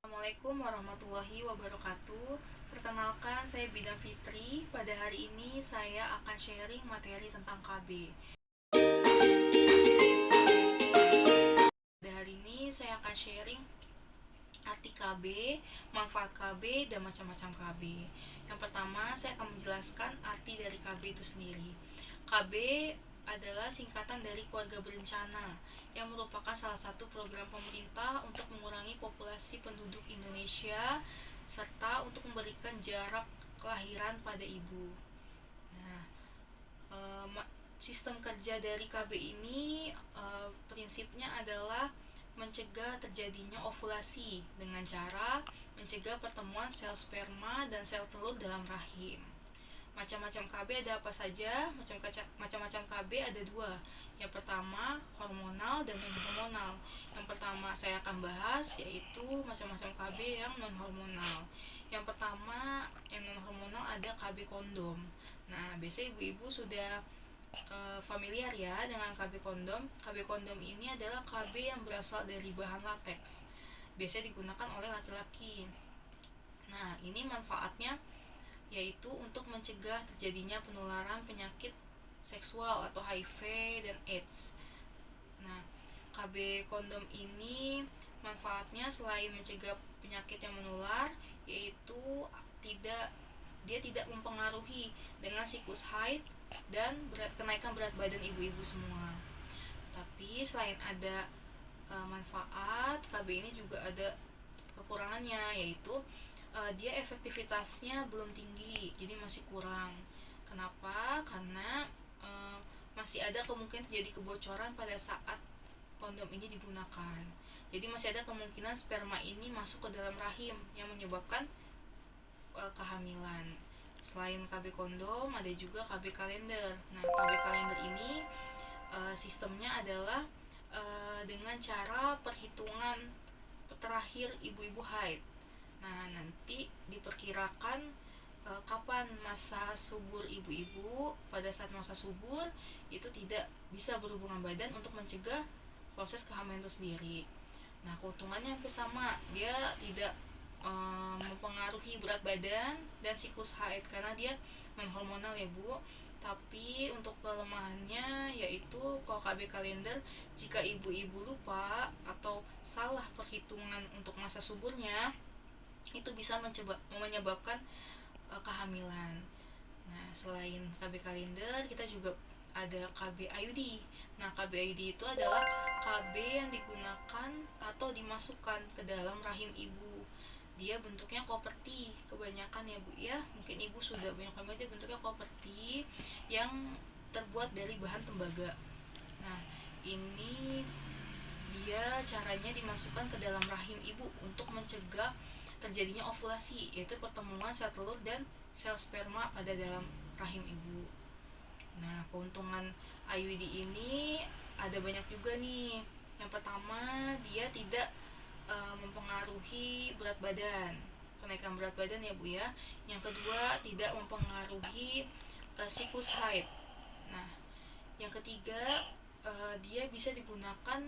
Assalamualaikum warahmatullahi wabarakatuh. Perkenalkan, saya Bidang Fitri. Pada hari ini saya akan sharing materi tentang KB. Pada hari ini saya akan sharing arti KB, manfaat KB, dan macam-macam KB. Yang pertama, saya akan menjelaskan arti dari KB itu sendiri. KB adalah singkatan dari keluarga berencana yang merupakan salah satu program pemerintah untuk mengurangi populasi penduduk Indonesia serta untuk memberikan jarak kelahiran pada ibu. Nah, sistem kerja dari KB ini prinsipnya adalah mencegah terjadinya ovulasi dengan cara mencegah pertemuan sel sperma dan sel telur dalam rahim. Macam-macam KB ada apa saja? Macam-macam KB ada dua. Yang pertama hormonal dan non hormonal. Yang pertama saya akan bahas yaitu macam-macam KB yang non hormonal. Yang pertama yang non hormonal ada KB kondom. Nah, biasanya ibu-ibu sudah familiar ya dengan KB kondom. KB kondom ini adalah KB yang berasal dari bahan latex. Biasanya digunakan oleh laki-laki. Nah, ini manfaatnya yaitu untuk mencegah terjadinya penularan penyakit seksual atau HIV dan AIDS. Nah, KB kondom ini manfaatnya selain mencegah penyakit yang menular, yaitu dia tidak mempengaruhi dengan siklus haid dan kenaikan berat badan ibu-ibu semua. Tapi selain ada manfaat, KB ini juga ada kekurangannya, yaitu dia efektivitasnya belum tinggi, jadi masih kurang. Kenapa? Karena masih ada kemungkinan terjadi kebocoran pada saat kondom ini digunakan. Jadi masih ada kemungkinan sperma ini masuk ke dalam rahim yang menyebabkan kehamilan. Selain KB kondom, ada juga KB kalender. Nah, KB kalender ini sistemnya adalah dengan cara perhitungan terakhir ibu-ibu haid. Nah, nanti diperkirakan kapan masa subur ibu-ibu. Pada saat masa subur itu tidak bisa berhubungan badan untuk mencegah proses kehamilan itu sendiri. Nah, keuntungannya hampir sama, dia tidak mempengaruhi berat badan dan siklus haid karena dia non hormonal ya Bu. Tapi untuk kelemahannya yaitu kalau KB kalender, jika ibu-ibu lupa atau salah perhitungan untuk masa suburnya, itu bisa menyebabkan kehamilan. Nah, selain KB kalender, kita juga ada KB IUD. Nah, KB IUD itu adalah KB yang digunakan atau dimasukkan ke dalam rahim ibu. Dia bentuknya koperti kebanyakan ya Bu ya. Mungkin ibu sudah banyak familiar, dia bentuknya koperti yang terbuat dari bahan tembaga. Nah, ini dia caranya dimasukkan ke dalam rahim ibu untuk mencegah terjadinya ovulasi, yaitu pertemuan sel telur dan sel sperma pada dalam rahim ibu. Nah, keuntungan IUD ini ada banyak juga nih. Yang pertama, dia tidak mempengaruhi berat badan, kenaikan berat badan ya Bu ya. Yang kedua, tidak mempengaruhi siklus haid. Nah, yang ketiga, dia bisa digunakan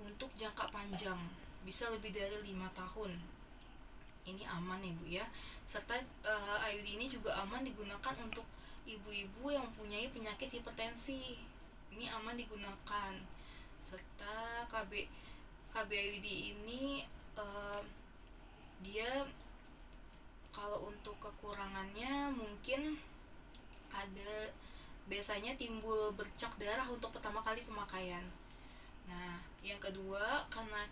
untuk jangka panjang, bisa lebih dari 5 tahun. Ini aman ya Bu ya. Serta IUD ini juga aman digunakan untuk ibu-ibu yang mempunyai penyakit hipertensi. Ini aman digunakan. Serta KB IUD ini dia kalau untuk kekurangannya mungkin ada biasanya timbul bercak darah untuk pertama kali pemakaian. Nah, yang kedua, karena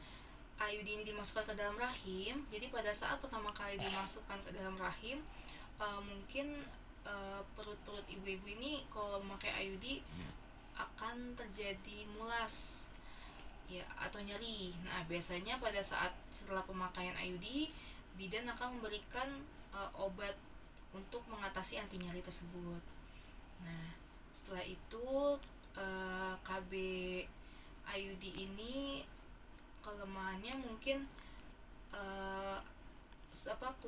IUD ini dimasukkan ke dalam rahim, jadi pada saat pertama kali dimasukkan ke dalam rahim, mungkin perut-perut ibu-ibu ini kalau memakai IUD akan terjadi mulas ya atau nyeri. Nah, biasanya pada saat setelah pemakaian IUD, bidan akan memberikan obat untuk mengatasi anti nyeri tersebut. Nah, setelah itu KB IUD ini kelemahannya mungkin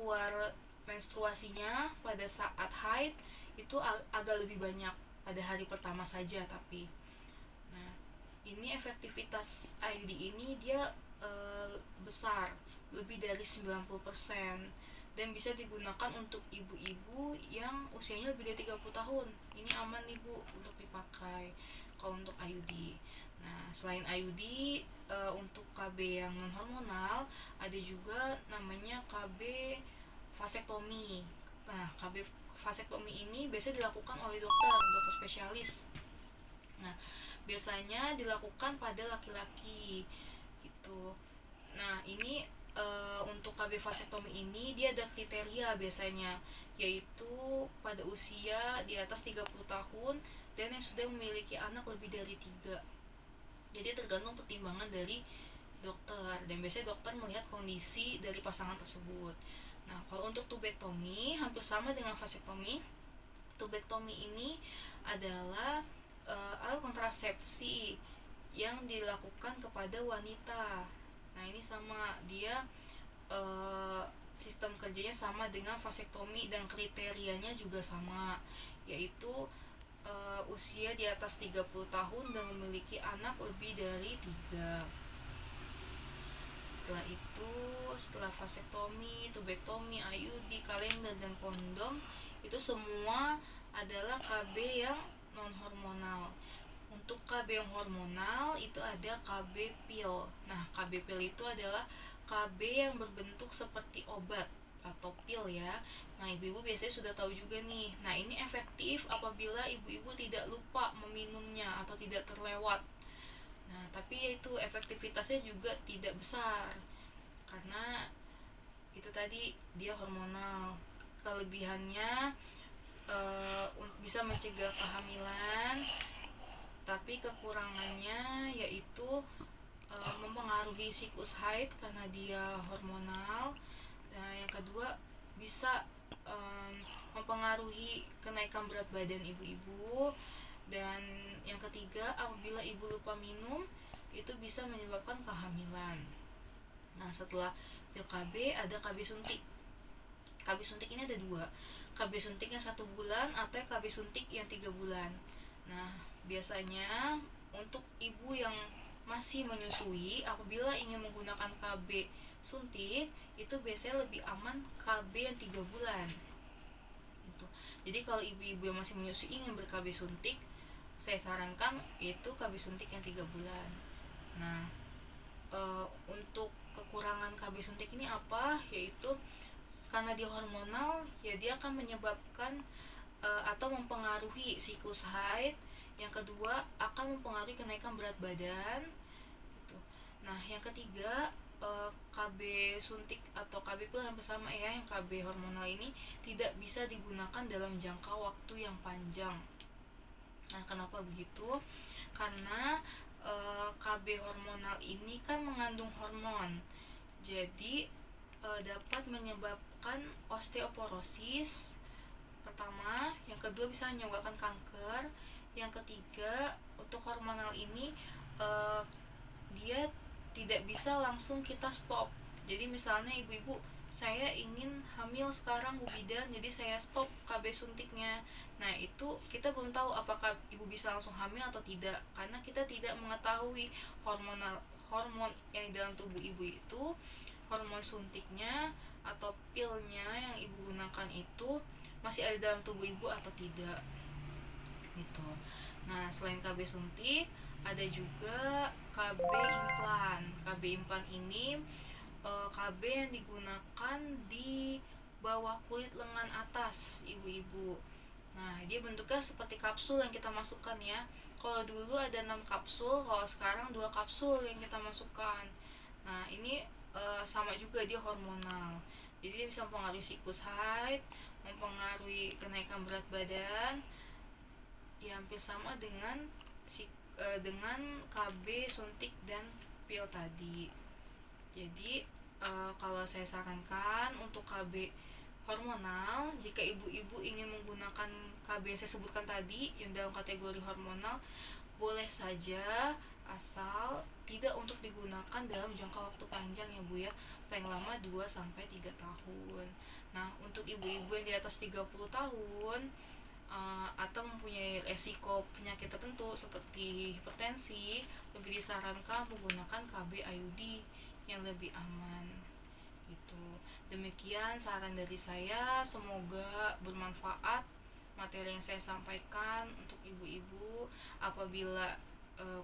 keluar menstruasinya pada saat haid itu agak lebih banyak pada hari pertama saja. Tapi nah, ini efektivitas IUD ini dia besar, lebih dari 90%, dan bisa digunakan untuk ibu-ibu yang usianya lebih dari 30 tahun. Ini aman nih Bu untuk dipakai kalau untuk IUD. Nah, selain IUD, untuk KB yang non hormonal ada juga namanya KB vasektomi. Nah, KB vasektomi ini biasanya dilakukan oleh dokter spesialis. Nah, biasanya dilakukan pada laki-laki gitu. Nah, ini untuk KB vasektomi ini dia ada kriteria biasanya, yaitu pada usia di atas 30 tahun dan yang sudah memiliki anak lebih dari 3. Jadi tergantung pertimbangan dari dokter, dan biasanya dokter melihat kondisi dari pasangan tersebut. Nah, kalau untuk tubektomi hampir sama dengan vasektomi. Tubektomi ini adalah alat kontrasepsi yang dilakukan kepada wanita. Nah, ini sama, dia sistem kerjanya sama dengan vasektomi dan kriterianya juga sama, yaitu usia di atas 30 tahun dan memiliki anak lebih dari 3. Setelah itu, setelah vasektomi, tubektomi, IUD, kalender, dan kondom, itu semua adalah KB yang non hormonal. Untuk KB yang hormonal itu ada KB pil. Nah, KB pil itu adalah KB yang berbentuk seperti obat atau pil ya. Nah, ibu-ibu biasanya sudah tahu juga nih. Nah, ini efektif apabila ibu-ibu tidak lupa meminumnya atau tidak terlewat. Nah, tapi itu efektivitasnya juga tidak besar karena itu tadi dia hormonal. Kelebihannya bisa mencegah kehamilan, tapi kekurangannya yaitu mempengaruhi siklus haid karena dia hormonal. Nah, yang kedua bisa mempengaruhi kenaikan berat badan ibu-ibu, dan yang ketiga apabila ibu lupa minum itu bisa menyebabkan kehamilan. Nah, setelah pil KB ada KB suntik. KB suntik ini ada 2, KB suntik yang 1 bulan atau KB suntik yang 3 bulan. Nah, biasanya untuk ibu yang masih menyusui, apabila ingin menggunakan KB suntik itu biasanya lebih aman KB yang 3 bulan gitu. Jadi kalau ibu-ibu yang masih menyusui ingin ber-KB suntik, saya sarankan yaitu KB suntik yang 3 bulan. Nah, untuk kekurangan KB suntik ini apa? Yaitu karena dia hormonal, ya dia akan menyebabkan atau mempengaruhi siklus haid. Yang kedua akan mempengaruhi kenaikan berat badan gitu. Nah, yang ketiga KB suntik atau KB pil hampir sama ya, yang KB hormonal ini tidak bisa digunakan dalam jangka waktu yang panjang. Nah, kenapa begitu? Karena KB hormonal ini kan mengandung hormon, jadi dapat menyebabkan osteoporosis pertama, yang kedua bisa menyebabkan kanker, yang ketiga untuk hormonal ini dia tidak bisa langsung kita stop. Jadi misalnya ibu-ibu, saya ingin hamil sekarang Bu Bidan, jadi saya stop KB suntiknya. Nah, itu kita belum tahu apakah ibu bisa langsung hamil atau tidak, karena kita tidak mengetahui hormon yang di dalam tubuh ibu itu, hormon suntiknya atau pilnya yang ibu gunakan itu masih ada dalam tubuh ibu atau tidak gitu. Nah, selain KB suntik ada juga KB implan. KB implan ini KB yang digunakan di bawah kulit lengan atas ibu-ibu. Nah, dia bentuknya seperti kapsul yang kita masukkan ya. Kalau dulu ada 6 kapsul, kalau sekarang 2 kapsul yang kita masukkan. Nah, ini sama juga dia hormonal. Jadi dia bisa mempengaruhi siklus haid, mempengaruhi kenaikan berat badan. Ya, hampir sama dengan KB suntik dan pil tadi. Jadi kalau saya sarankan untuk KB hormonal, jika ibu-ibu ingin menggunakan KB yang saya sebutkan tadi yang dalam kategori hormonal, boleh saja, asal tidak untuk digunakan dalam jangka waktu panjang ya Bu ya, paling lama 2 sampai 3 tahun. Nah, untuk ibu-ibu yang di atas 30 tahun atau mempunyai resiko penyakit tertentu seperti hipertensi, lebih disarankan menggunakan KB IUD yang lebih aman. Gitu. Demikian saran dari saya, semoga bermanfaat materi yang saya sampaikan untuk ibu-ibu. Apabila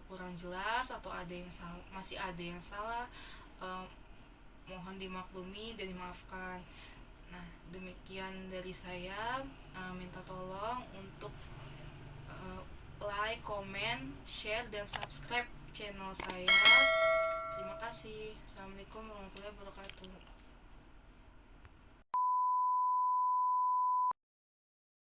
kurang jelas atau ada yang salah, masih ada yang salah, mohon dimaklumi dan dimaafkan. Nah, demikian dari saya. Minta tolong untuk like, comment, share, dan subscribe channel saya. Terima kasih. Assalamualaikum warahmatullahi wabarakatuh.